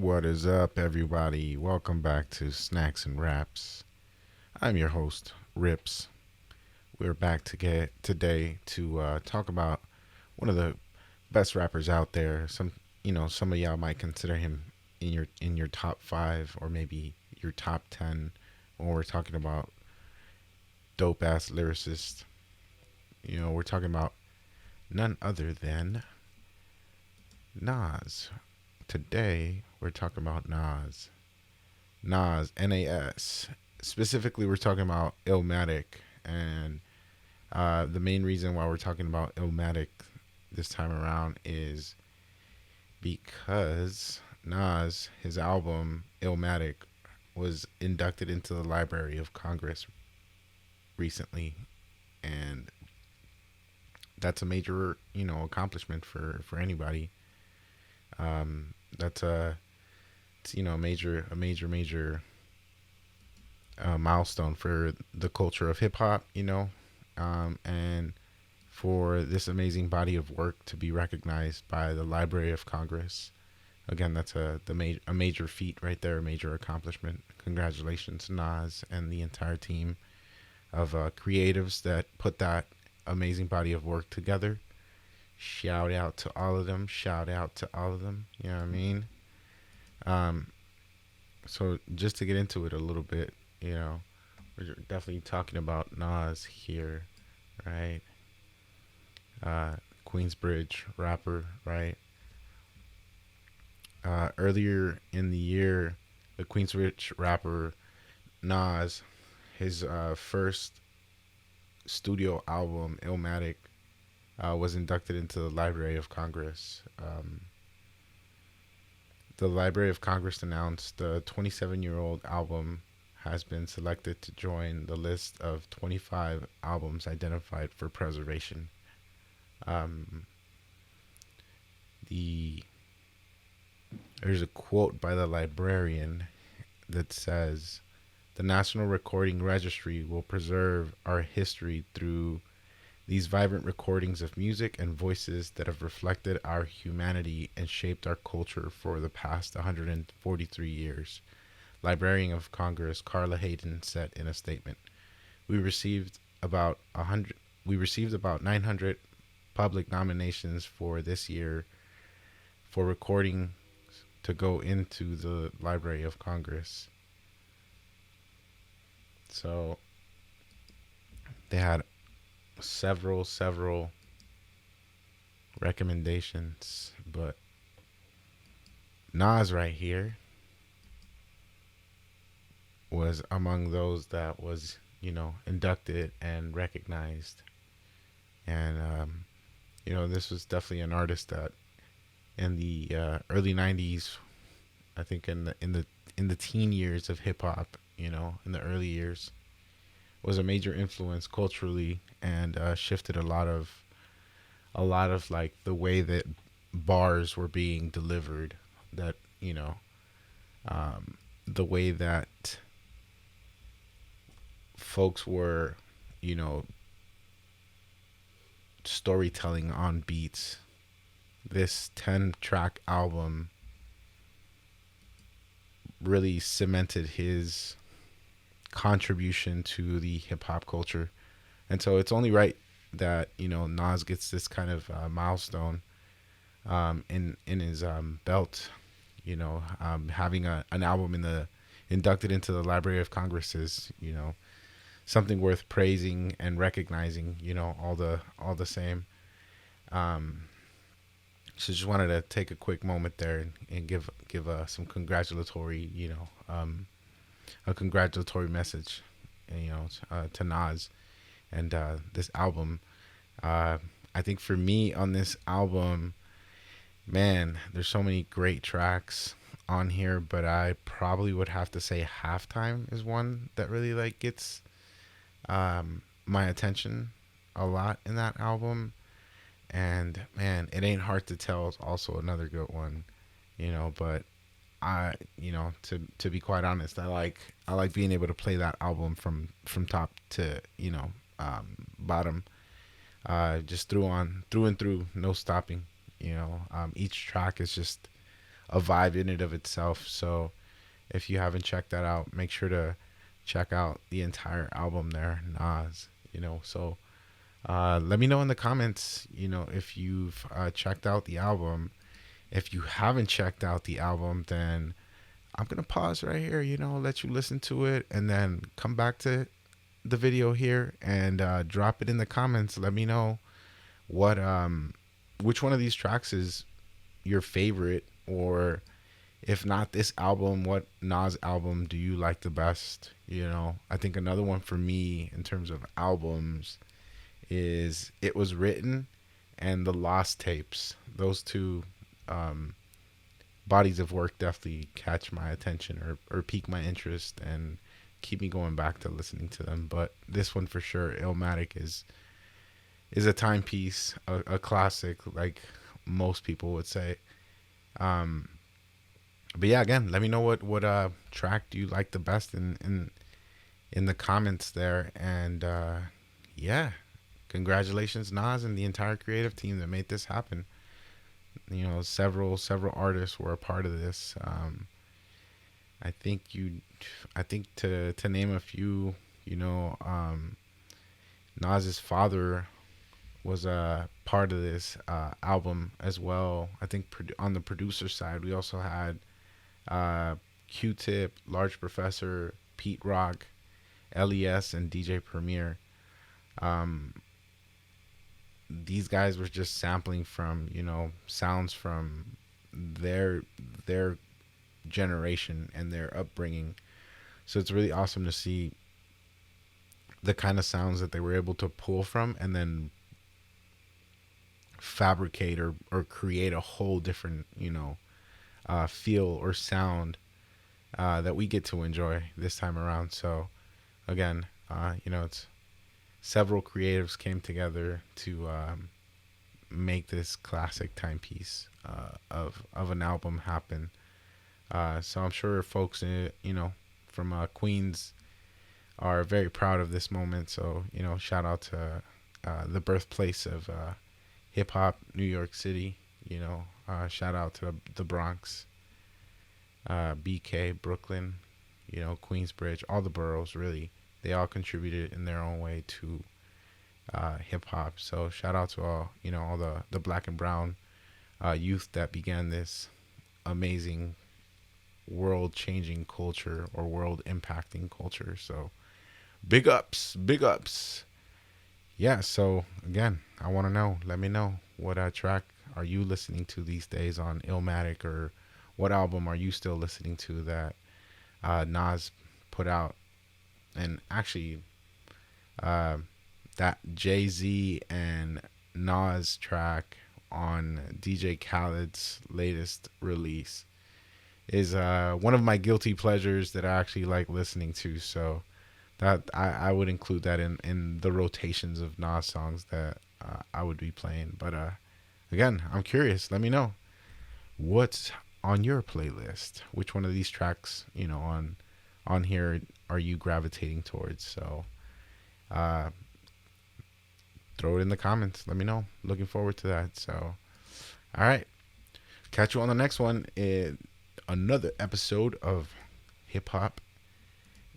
What is up, everybody? Welcome back to Snacks and Raps. I'm your host, Rips. We're back to get today to talk about one of the best rappers out there. Some of y'all might consider him in your top five or maybe your top 10 when we're talking about dope ass lyricists. We're talking about none other than Nas. Today, we're talking about Nas. Nas, Nas. Specifically, we're talking about Illmatic. And the main reason why we're talking about Illmatic this time around is because Nas, his album Illmatic, was inducted into the Library of Congress recently. And that's a major, accomplishment for anybody. That's a major milestone for the culture of hip hop, and for this amazing body of work to be recognized by the Library of Congress. Again, that's a major feat right there, a major accomplishment. Congratulations, Nas and the entire team of creatives that put that amazing body of work together. Shout out to all of them. Shout out to all of them. You know what I mean? Um, so just to get into it a little bit, we're definitely talking about Nas here, right? Queensbridge rapper, right? Earlier in the year, the Queensbridge rapper Nas, his first studio album, Illmatic, was inducted into the Library of Congress. The Library of Congress announced the 27-year-old album has been selected to join the list of 25 albums identified for preservation. Um, the There's a quote by the librarian that says, "The National Recording Registry will preserve our history through these vibrant recordings of music and voices that have reflected our humanity and shaped our culture for the past 143 years." Librarian of Congress Carla Hayden said in a statement, "We received about 100 we received about 900 public nominations for this year for recording to go into the Library of Congress." So they had several recommendations, but Nas right here was among those that was, inducted and recognized. And this was definitely an artist that in the early '90s, I think in the teen years of hip hop, in the early years, was a major influence culturally and shifted a lot of like the way that bars were being delivered, that the way that folks were, you know, storytelling on beats. This 10-track album really cemented his contribution to the hip hop culture. And so it's only right that, Nas gets this kind of milestone in his belt. Having an album inducted into the Library of Congress is, something worth praising and recognizing, all the same. Um, so just wanted to take a quick moment there and give some congratulatory, a congratulatory message, to Nas and this album. I think for me on this album, man, there's so many great tracks on here, but I probably would have to say Halftime is one that really like gets my attention a lot in that album. And man, It Ain't Hard to Tell is also another good one, but to be quite honest, I like being able to play that album from top to, bottom, just through and through, no stopping. Each track is just a vibe in and of itself. So if you haven't checked that out, make sure to check out the entire album there, Nas. So let me know in the comments, if you've checked out the album. If you haven't checked out the album, then I'm going to pause right here, let you listen to it, and then come back to the video here and drop it in the comments. Let me know which one of these tracks is your favorite, or if not this album, what Nas album do you like the best? I think another one for me in terms of albums is It Was Written and The Lost Tapes. Those two bodies of work definitely catch my attention or pique my interest and keep me going back to listening to them. But this one for sure, Illmatic, is a timepiece, a classic, like most people would say. But yeah, again, let me know what track do you like the best in the comments there. And yeah, congratulations, Nas, and the entire creative team that made this happen. Several artists were a part of this. I think to name a few, Nas's father was a part of this album as well. I think on the producer side, we also had Q-Tip, Large Professor, Pete Rock, LES, and DJ Premier. These guys were just sampling from sounds from their generation and their upbringing. So it's really awesome to see the kind of sounds that they were able to pull from and then fabricate or create a whole different feel or sound that we get to enjoy this time around. So again, it's several creatives came together to make this classic timepiece of an album happen. So I'm sure folks from Queens are very proud of this moment. So shout out to the birthplace of hip hop, New York City. Shout out to the Bronx, BK, Brooklyn, Queensbridge, all the boroughs. Really, they all contributed in their own way to hip hop. So shout out to all the black and brown youth that began this amazing world changing culture or world impacting culture. So big ups. Yeah, so again, I want to know, let me know what track are you listening to these days on Illmatic, or what album are you still listening to that Nas put out. And actually that Jay-Z and Nas track on DJ Khaled's latest release is one of my guilty pleasures that I actually like listening to. So that I would include that in the rotations of Nas songs that I would be playing. But again, I'm curious. Let me know what's on your playlist. Which one of these tracks, on here are you gravitating towards? So throw it in the comments. Let me know. Looking forward to that. So, all right. Catch you on the next one in another episode of Hip Hop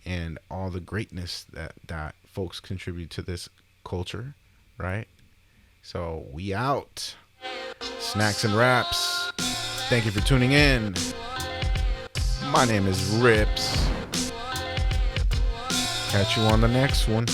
and all the greatness that folks contribute to this culture, right? So we out. Snacks and Raps. Thank you for tuning in. My name is Rips. Catch you on the next one.